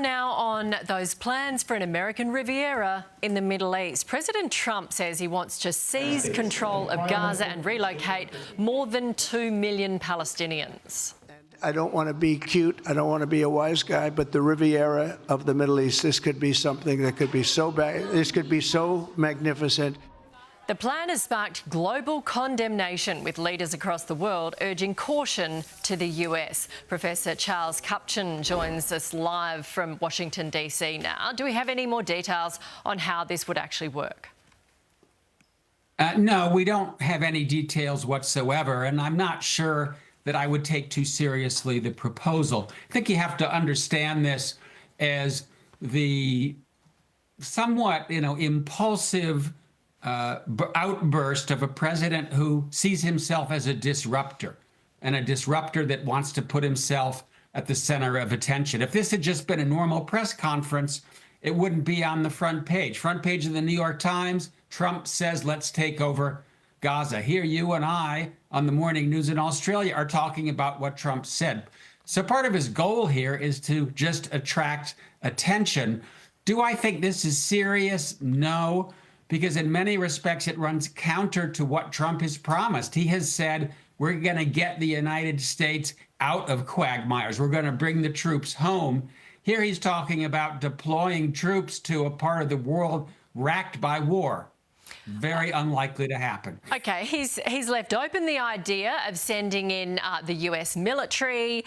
now on those plans for an American Riviera in the Middle East. President Trump says he wants to seize control of Gaza and relocate more than 2 million Palestinians. I don't want to be cute. I don't want to be a wise guy, but the Riviera of the Middle East, this could be something that could be so bad. This could be so magnificent. The plan has sparked global condemnation, with leaders across the world urging caution to the US. Professor Charles Kupchan joins us live from Washington, D.C. now. Do we have any more details on how this would actually work? No, we don't have any details whatsoever, and I'm not sure that I would take too seriously the proposal. I think you have to understand this as the somewhat, impulsive outburst of a president who sees himself as a disruptor, and a disruptor that wants to put himself at the center of attention. If this had just been a normal press conference, it wouldn't be on the front page. Front page of the New York Times, Trump says, let's take over Gaza. Here, you and I on the morning news in Australia are talking about what Trump said. So part of his goal here is to just attract attention. Do I think this is serious? No, because in many respects it runs counter to what Trump has promised. He has said, we're going to get the United States out of quagmires. We're going to bring the troops home. Here he's talking about deploying troops to a part of the world racked by war. Very unlikely to happen. OK, he's left open the idea of sending in the US military.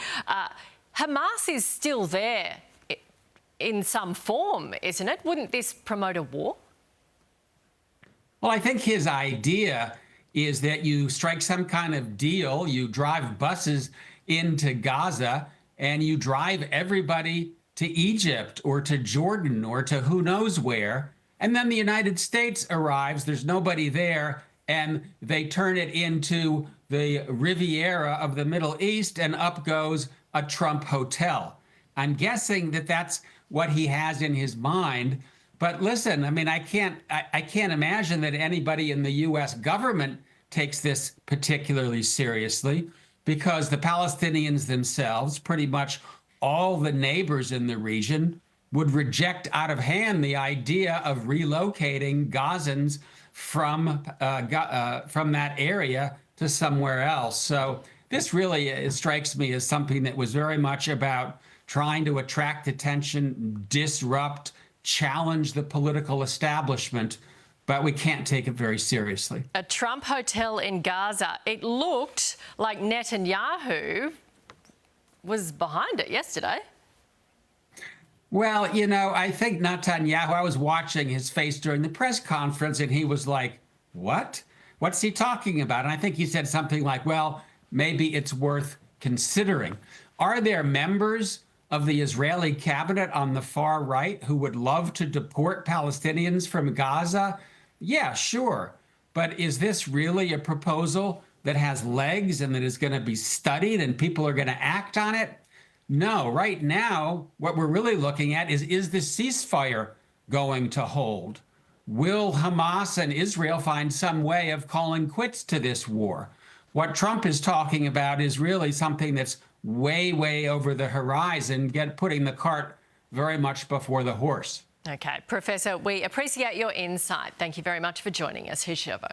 Hamas is still there in some form, isn't it? Wouldn't this promote a war? Well, I think his idea is that you strike some kind of deal, you drive buses into Gaza, and you drive everybody to Egypt or to Jordan or to who knows where, and then the United States arrives, there's nobody there, and they turn it into the Riviera of the Middle East, and up goes a Trump hotel. I'm guessing that that's what he has in his mind. But listen, I mean, I can't imagine that anybody in the U.S. government takes this particularly seriously, because the Palestinians themselves, pretty much all the neighbors in the region, would reject out of hand the idea of relocating Gazans from that area to somewhere else. So this really strikes me as something that was very much about trying to attract attention, disrupt, challenge the political establishment, but we can't take it very seriously. A Trump hotel in Gaza. It looked like Netanyahu was behind it yesterday. Well, I think Netanyahu, I was watching his face during the press conference, and he was like, what? What's he talking about? And I think he said something like, well, maybe it's worth considering. Are there members of the Israeli cabinet on the far right who would love to deport Palestinians from Gaza? Yeah, sure. But is this really a proposal that has legs and that is going to be studied and people are going to act on it? No. Right now, what we're really looking at is the ceasefire going to hold? Will Hamas and Israel find some way of calling quits to this war? What Trump is talking about is really something that's way, way over the horizon, putting the cart very much before the horse. OK, Professor, we appreciate your insight. Thank you very much for joining us. Here's Shervo.